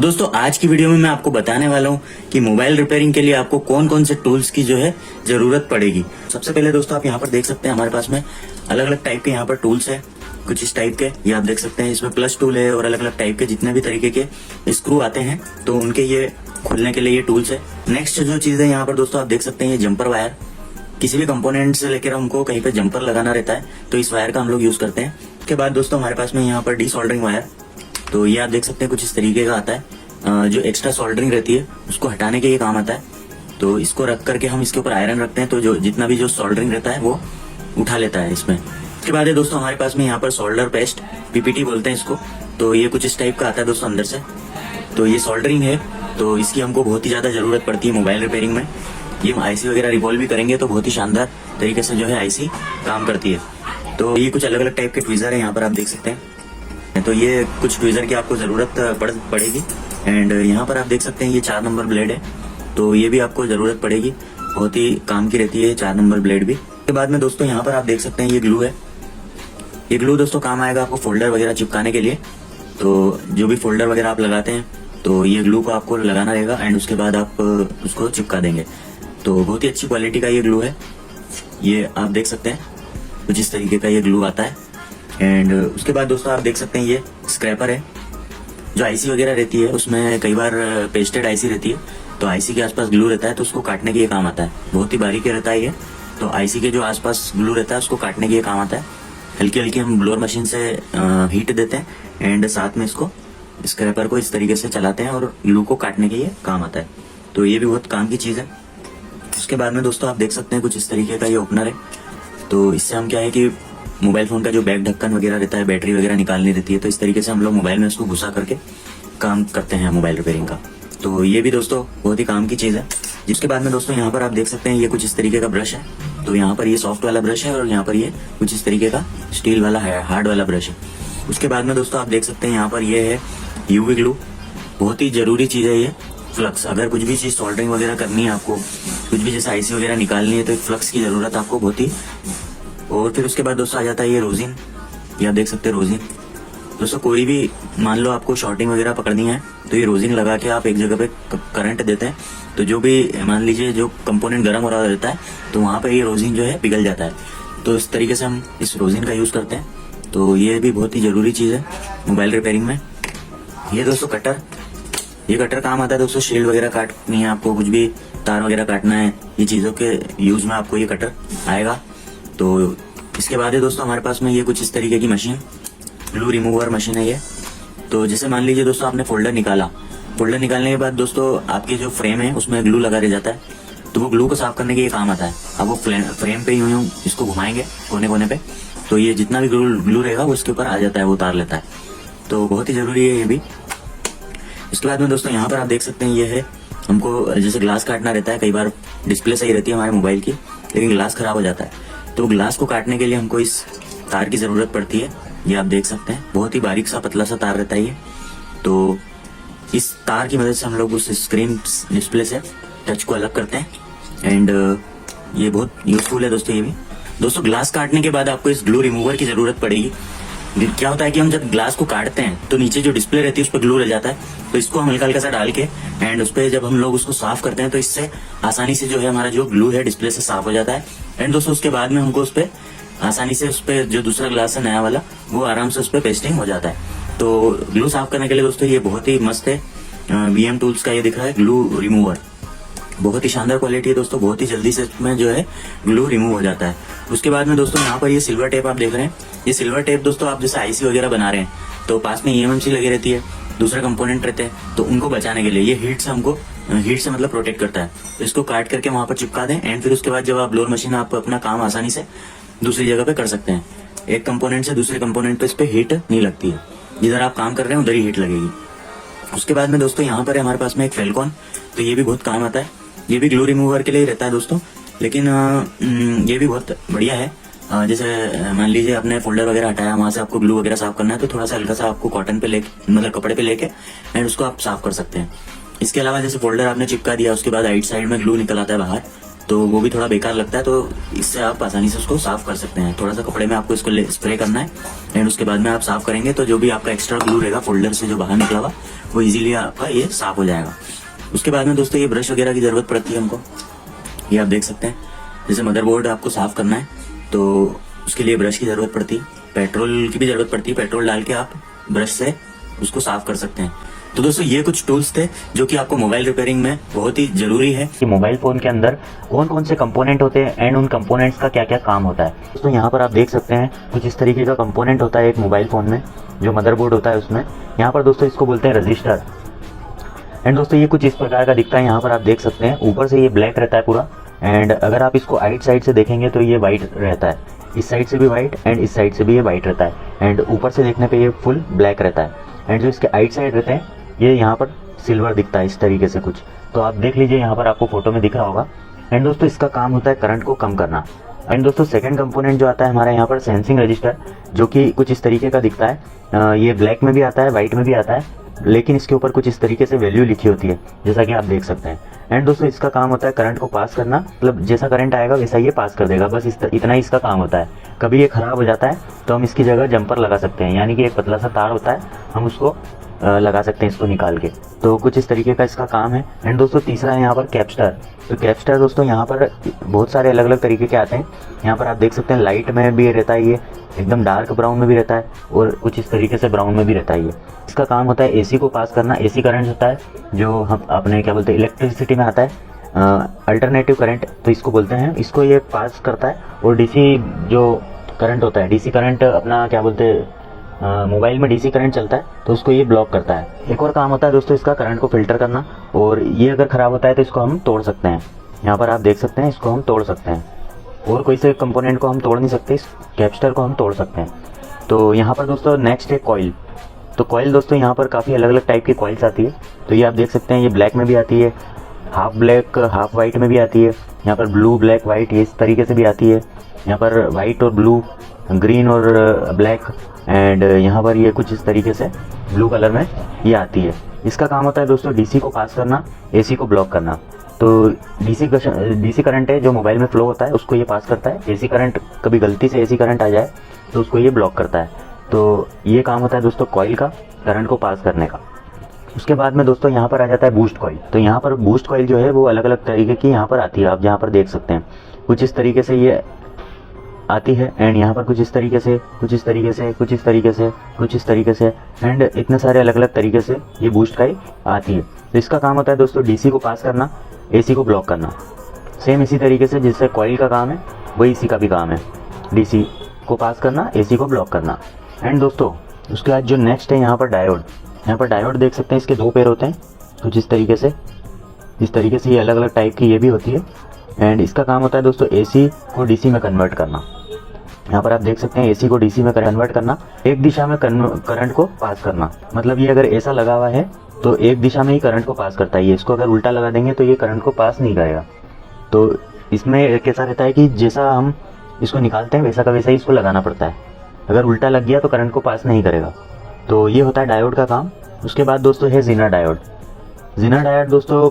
दोस्तों आज की वीडियो में मैं आपको बताने वाला हूँ कि मोबाइल रिपेयरिंग के लिए आपको कौन कौन से टूल्स की जो है जरूरत पड़ेगी। सबसे पहले दोस्तों आप यहाँ पर देख सकते हैं हमारे पास में अलग अलग टाइप के यहाँ पर टूल्स है, कुछ इस टाइप के ये आप देख सकते हैं। इसमें प्लस टूल है और अलग अलग टाइप के जितने भी तरीके के स्क्रू आते हैं तो उनके ये खोलने के लिए ये टूल्स है। नेक्स्ट जो चीज है यहाँ पर दोस्तों आप देख सकते हैं ये जंपर वायर। किसी भी कंपोनेंट से लेकर हमको कहीं पे जंपर लगाना रहता है तो इस वायर का हम लोग यूज करते हैं। उसके बाद दोस्तों हमारे पास में यहाँ पर डीसोल्डरिंग वायर, तो ये आप देख सकते हैं कुछ इस तरीके का आता है। जो एक्स्ट्रा सोल्डरिंग रहती है उसको हटाने के ये काम आता है। तो इसको रख करके हम इसके ऊपर आयरन रखते हैं तो जो जितना भी जो सोल्डरिंग रहता है वो उठा लेता है इसमें। उसके बाद है दोस्तों हमारे पास में यहाँ पर सोल्डर पेस्ट, पीपीटी बोलते हैं इसको। तो ये कुछ इस टाइप का आता है दोस्तों अंदर से। तो ये सोल्डरिंग है तो इसकी हमको बहुत ही ज्यादा जरूरत पड़ती है मोबाइल रिपेयरिंग में। ये आईसी वगैरह रिवॉल्व भी करेंगे तो बहुत ही शानदार तरीके से जो है आईसी काम करती है। तो ये कुछ अलग अलग टाइप के ट्वीजर है यहाँ पर आप देख सकते हैं। तो ये कुछ ट्वीजर की आपको जरूरत पड़ेगी। एंड यहाँ पर आप देख सकते हैं ये 4 नंबर ब्लेड है तो ये भी आपको जरूरत पड़ेगी, बहुत ही काम की रहती है 4 नंबर ब्लेड भी। उसके बाद में दोस्तों यहाँ पर आप देख सकते हैं ये ग्लू है। ये ग्लू दोस्तों काम आएगा आपको फोल्डर वगैरह चिपकाने के लिए। तो जो भी फोल्डर वगैरह आप लगाते हैं तो ये ग्लू को आपको लगाना रहेगा एंड उसके बाद आप उसको चिपका देंगे। तो बहुत ही अच्छी क्वालिटी का ये ग्लू है, ये आप देख सकते हैं कुछ इस तरीके का ये ग्लू आता है। एंड उसके बाद दोस्तों आप देख सकते हैं ये स्क्रैपर है। जो आईसी वगैरह रहती है उसमें कई बार पेस्टेड आईसी रहती है तो आईसी के आसपास ग्लू रहता है तो उसको काटने के लिए काम आता है। बहुत ही बारीक रहता है ये, तो आईसी के जो आसपास ग्लू रहता है उसको काटने के लिए काम आता है। हल्की हल्की हम ब्लोअर मशीन से हीट देते हैं एंड साथ में इसको स्क्रैपर को इस तरीके से चलाते हैं और ग्लू को काटने के लिए काम आता है। तो ये भी बहुत काम की चीज है। उसके बाद में दोस्तों आप देख सकते हैं कुछ इस तरीके का ये ओपनर है। तो इससे हम क्या है कि मोबाइल फोन का जो बैक ढक्कन वगैरह रहता है, बैटरी वगैरह निकालनी रहती है तो इस तरीके से हम लोग मोबाइल में उसको घुसा करके काम करते हैं मोबाइल रिपेयरिंग का। तो ये भी दोस्तों बहुत ही काम की चीज है। जिसके बाद में दोस्तों यहाँ पर आप देख सकते हैं ये कुछ इस तरीके का ब्रश है। तो यहाँ पर ये सॉफ्ट वाला ब्रश है और यहाँ पर ये कुछ इस तरीके का स्टील वाला है, हार्ड वाला ब्रश है। उसके बाद में दोस्तों आप देख सकते हैं यहाँ पर ये है यूवी ग्लू। बहुत ही जरूरी चीज है ये फ्लक्स। अगर कुछ भी चीज सोल्डरिंग वगैरह करनी है आपको, कुछ भी जैसे आईसी वगैरह निकालनी है तो फ्लक्स की जरूरत आपको बहुत ही। और फिर उसके बाद दोस्तों आ जाता है ये रोजिन, ये आप देख सकते हैं रोजिन। दोस्तों कोई भी मान लो आपको शॉर्टिंग वगैरह पकड़नी है तो ये रोजिन लगा के आप एक जगह पे करंट देते हैं तो जो भी मान लीजिए जो कंपोनेंट गर्म हो रहा रहता है तो वहाँ पे ये रोजिन जो है पिघल जाता है। तो इस तरीके से हम इस रोजिन का यूज करते हैं। तो ये भी बहुत ही जरूरी चीज है मोबाइल रिपेयरिंग में। ये दोस्तों कटर, ये कटर काम आता है दोस्तों शील्ड वगैरह काटनी है आपको, कुछ भी तार वगैरह काटना है, ये चीजों के यूज में आपको ये कटर आएगा। तो इसके बाद है दोस्तों हमारे पास में ये कुछ इस तरीके की मशीन, ग्लू रिमूवर मशीन है ये। तो जैसे मान लीजिए दोस्तों आपने फोल्डर निकाला, फोल्डर निकालने के बाद दोस्तों आपकी जो फ्रेम है उसमें ग्लू लगा रह जाता है तो वो ग्लू को साफ करने के लिए काम आता है। अब वो फ्रेम पे यूं इसको घुमाएंगे कोने कोने पे तो ये जितना भी ग्लू रहेगा वो इसके ऊपर आ जाता है, वो उतार लेता है। तो बहुत ही जरूरी है ये भी। इसके बाद में दोस्तों यहाँ पर आप देख सकते हैं ये है, हमको जैसे ग्लास काटना रहता है, कई बार डिस्प्ले सही रहती है हमारे मोबाइल की लेकिन ग्लास खराब हो जाता है तो ग्लास को काटने के लिए हमको इस तार की जरूरत पड़ती है। ये आप देख सकते हैं बहुत ही बारीक सा पतला सा तार रहता है ये। तो इस तार की मदद से हम लोग उस स्क्रीन डिस्प्ले से टच को अलग करते हैं एंड ये बहुत यूजफुल है दोस्तों। ये भी दोस्तों ग्लास काटने के बाद आपको इस ग्लू रिमूवर की जरूरत पड़ेगी। क्या होता है कि हम जब ग्लास को काटते हैं तो नीचे जो डिस्प्ले रहती है उस पर ग्लू रह जाता है तो इसको हम हल्का हल्का सा डाल के एंड उस पर जब हम लोग उसको साफ करते हैं तो इससे आसानी से जो है हमारा जो ग्लू है डिस्प्ले से साफ हो जाता है। एंड दोस्तों उसके बाद में हमको उस पर आसानी से उस पर जो दूसरा ग्लास है नया वाला वो आराम से उस पर पेस्टिंग हो जाता है। तो ग्लू साफ करने के लिए दोस्तों ये बहुत ही मस्त है। वीएम टूल्स का ये दिख रहा है ग्लू रिमूवर, बहुत ही शानदार क्वालिटी है दोस्तों, बहुत ही जल्दी से इसमें जो है ग्लू रिमूव हो जाता है। उसके बाद में दोस्तों यहाँ पर ये सिल्वर टेप आप देख रहे हैं। ये सिल्वर टेप दोस्तों आप जैसे आईसी वगैरह बना रहे हैं तो पास में ईएमएमसी लगी रहती है, दूसरे कंपोनेंट रहते हैं तो उनको बचाने के लिए ये हीट से हमको हीट से मतलब प्रोटेक्ट करता है। तो इसको काट करके वहां पर चिपका दें एंड फिर उसके बाद जब आप ब्लोअर मशीन आप अपना काम आसानी से दूसरी जगह पे कर सकते हैं। एक कंपोनेंट से दूसरे कंपोनेंट पे इस पे हीट नहीं लगती है, जिधर आप काम कर रहे हैं उधर ही हीट लगेगी। उसके बाद में दोस्तों यहाँ पर है हमारे पास में एक फेल्कॉन, तो ये भी बहुत काम आता है। ये भी ग्लू रिमूवर के लिए रहता है दोस्तों, लेकिन ये भी बहुत बढ़िया है। जैसे मान लीजिए आपने फोल्डर वगैरह हटाया, वहां से आपको ग्लू वगैरह साफ करना है तो थोड़ा सा हल्का सा आपको कॉटन पे लेके मतलब कपड़े पे लेके एंड उसको आप साफ कर सकते हैं। इसके अलावा जैसे फोल्डर आपने चिपका दिया उसके बाद राइट साइड में ग्लू निकल आता है बाहर तो वो भी थोड़ा बेकार लगता है। तो इससे आप आसानी से उसको साफ कर सकते हैं। थोड़ा सा कपड़े में आपको इसको स्प्रे करना है एंड उसके बाद में आप साफ करेंगे तो जो भी आपका एक्स्ट्रा ग्लू रहेगा फोल्डर से जो बाहर निकला हुआ वो इजीली आपका ये साफ हो जाएगा। उसके बाद में दोस्तों ये ब्रश वगैरह की जरूरत पड़ती है हमको, ये आप देख सकते हैं। जैसे मदरबोर्ड आपको साफ करना है तो उसके लिए ब्रश की जरूरत पड़ती है, पेट्रोल की भी जरूरत पड़ती है। पेट्रोल डाल के आप ब्रश से उसको साफ कर सकते हैं। तो दोस्तों ये कुछ टूल्स थे जो कि आपको मोबाइल रिपेयरिंग में बहुत ही जरूरी है कि मोबाइल फोन के अंदर कौन कौन से कंपोनेंट होते हैं एंड उन कंपोनेंट्स का क्या क्या काम होता है। दोस्तों यहाँ पर आप देख सकते हैं कुछ इस तरीके का कंपोनेंट होता है एक मोबाइल फोन में, जो मदरबोर्ड होता है उसमें। यहाँ पर दोस्तों इसको बोलते हैं रजिस्टर। एंड दोस्तों ये कुछ इस प्रकार का दिखता है। यहाँ पर आप देख सकते हैं ऊपर से ये ब्लैक रहता है पूरा, एंड अगर आप इसको आइट साइड से देखेंगे तो ये वाइट रहता है। इस साइड से भी वाइट एंड इस साइड से भी ये वाइट रहता है, एंड ऊपर से देखने पे ये फुल ब्लैक रहता है। एंड जो इसके आइट साइड रहते हैं ये यहाँ पर सिल्वर दिखता है इस तरीके से कुछ। तो आप देख लीजिए यहाँ पर आपको फोटो में दिख रहा होगा। एंड दोस्तों इसका काम होता है करंट को कम करना। एंड दोस्तों सेकंड कंपोनेंट जो आता है हमारा यहाँ पर सेंसिंग रजिस्टर, जो कि कुछ इस तरीके का दिखता है। ये ब्लैक में भी आता है, वाइट में भी आता है, लेकिन इसके ऊपर कुछ इस तरीके से वैल्यू लिखी होती है जैसा कि आप देख सकते हैं। एंड दोस्तों इसका काम होता है करंट को पास करना, मतलब जैसा करंट आएगा वैसा ये पास कर देगा, बस इतना ही इसका काम होता है। कभी ये खराब हो जाता है तो हम इसकी जगह जंपर लगा सकते हैं, यानी कि एक पतला सा तार होता है, हम उसको लगा सकते हैं इसको निकाल के। तो कुछ इस तरीके का इसका काम है। एंड दोस्तों तीसरा है यहाँ पर कैप्स्टर। तो कैप्स्टर दोस्तों यहाँ पर बहुत सारे अलग अलग तरीके के आते हैं। यहाँ पर आप देख सकते हैं लाइट में भी रहता है, ये एकदम डार्क ब्राउन में भी रहता है और कुछ इस तरीके से ब्राउन में भी रहता है। ये इसका काम होता है एसी को पास करना। एसी करंट होता है जो हम अपने क्या बोलते हैं इलेक्ट्रिसिटी में आता है, अल्टरनेटिव करंट तो इसको बोलते हैं। इसको ये पास करता है। और डीसी जो करंट होता है, डीसी करंट अपना क्या बोलते हैं मोबाइल में डीसी करंट चलता है तो उसको ये ब्लॉक करता है। एक और काम होता है दोस्तों इसका करंट को फिल्टर करना, और ये अगर ख़राब होता है तो इसको हम तोड़ सकते हैं। यहाँ पर आप देख सकते हैं इसको हम तोड़ सकते हैं, और कोई से कंपोनेंट को हम तोड़ नहीं सकते, इस कैप्स्टर को हम तोड़ सकते हैं। तो यहाँ पर दोस्तों नेक्स्ट है कॉइल। तो कॉइल दोस्तों यहाँ पर काफ़ी अलग अलग टाइप की कॉइल्स आती है। तो ये आप देख सकते हैं ये ब्लैक में भी आती है, हाफ ब्लैक हाफ वाइट में भी आती है, यहाँ पर ब्लू ब्लैक वाइट ये इस तरीके से भी आती है, यहाँ पर वाइट और ब्लू, ग्रीन और ब्लैक, एंड यहाँ पर ये कुछ इस तरीके से ब्लू कलर में ये आती है। इसका काम होता है दोस्तों डीसी को पास करना, एसी को ब्लॉक करना। तो डीसी करंट है जो मोबाइल में फ्लो होता है उसको ये पास करता है। एसी करंट कभी गलती से एसी करंट आ जाए तो उसको ये ब्लॉक करता है। तो ये काम होता है दोस्तों कॉइल का, करंट को पास करने का। उसके बाद में दोस्तों यहाँ पर आ जाता है बूस्ट कॉइल। तो यहाँ पर बूस्ट कॉइल जो है वो अलग अलग तरीके की यहाँ पर आती है, आप यहाँ पर देख सकते हैं कुछ इस तरीके से ये आती है, एंड यहाँ पर कुछ इस तरीके से, कुछ इस तरीके से, कुछ इस तरीके से, कुछ इस तरीके से, एंड इतने सारे अलग अलग तरीके से ये बूस्ट कॉइल आती है। तो इसका काम होता है दोस्तों डीसी को पास करना, एसी को ब्लॉक करना। सेम इसी तरीके से जिससे कॉइल का काम है वही इसी का भी काम है, डीसी को पास करना, एसी को ब्लॉक करना। एंड दोस्तों उसके बाद जो नेक्स्ट है यहाँ पर डायोड। यहाँ पर डायोड देख सकते हैं इसके दो पैर होते हैं कुछ इस तरीके से ये अलग अलग टाइप की ये भी होती है। एंड इसका काम होता है दोस्तों एसी को डीसी में कन्वर्ट करना। यहाँ पर आप देख सकते हैं एसी को डीसी में कन्वर्ट करना, एक दिशा में करंट को पास करना। मतलब ये अगर ऐसा लगा हुआ है तो एक दिशा में ही करंट को पास करता है, ये इसको अगर उल्टा लगा देंगे तो ये करंट को पास नहीं करेगा। तो इसमें कैसा रहता है कि जैसा हम इसको निकालते हैं वैसा का वैसा ही इसको लगाना पड़ता है, अगर उल्टा लग गया तो करंट को पास नहीं करेगा। तो ये होता है डायोड का काम। उसके बाद दोस्तों है ज़ीनर डायोड। ज़ीनर डायोड दोस्तों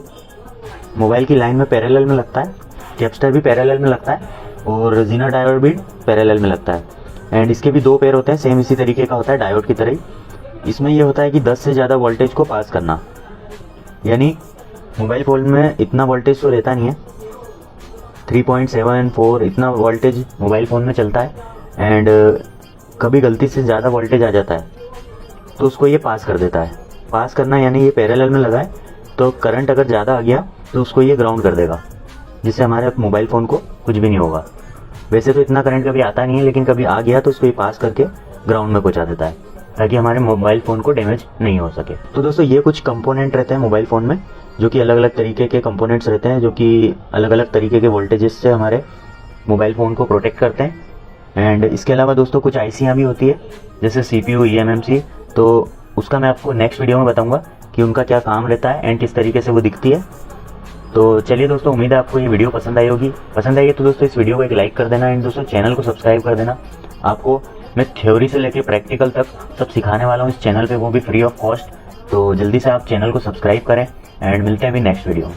मोबाइल की लाइन में पैरेलल में लगता है, कैप्स्टर भी पैरेलल में लगता है और ज़ीनर डायोड भी पैरेलल में लगता है। एंड इसके भी दो पैर होते हैं, सेम इसी तरीके का होता है डायोड की तरह ही। इसमें ये होता है कि 10 से ज़्यादा वोल्टेज को पास करना, यानी मोबाइल फ़ोन में इतना वोल्टेज तो रहता नहीं है, 3.74 इतना वोल्टेज मोबाइल फ़ोन में चलता है। एंड कभी गलती से ज़्यादा वोल्टेज आ जाता है तो उसको ये पास कर देता है। पास करना यानी ये पैरेलल में लगा है तो करंट अगर ज़्यादा आ गया तो उसको ये ग्राउंड कर देगा, जिससे हमारे मोबाइल फ़ोन को कुछ भी नहीं होगा। वैसे तो इतना करंट कभी आता नहीं है, लेकिन कभी आ गया तो उसको ये पास करके ग्राउंड में पहुंचा देता है ताकि हमारे मोबाइल फ़ोन को डैमेज नहीं हो सके। तो दोस्तों ये कुछ कंपोनेंट रहते हैं मोबाइल फ़ोन में, जो कि अलग अलग तरीके के कंपोनेंट्स रहते हैं, जो कि अलग अलग तरीके के वोल्टेजेस से हमारे मोबाइल फ़ोन को प्रोटेक्ट करते हैं। एंड इसके अलावा दोस्तों कुछ आईसियाँ भी होती है जैसे CPU, eMMC, तो उसका मैं आपको नेक्स्ट वीडियो में बताऊँगा कि उनका क्या काम रहता है एंड किस तरीके से वो दिखती है। तो चलिए दोस्तों, उम्मीद है आपको ये वीडियो पसंद आई होगी। पसंद आई है तो दोस्तों इस वीडियो को एक लाइक कर देना एंड दोस्तों चैनल को सब्सक्राइब कर देना। आपको मैं थ्योरी से लेकर प्रैक्टिकल तक सब सिखाने वाला हूँ इस चैनल पे, वो भी फ्री ऑफ कॉस्ट। तो जल्दी से आप चैनल को सब्सक्राइब करें एंड मिलते हैं अभी नेक्स्ट वीडियो में।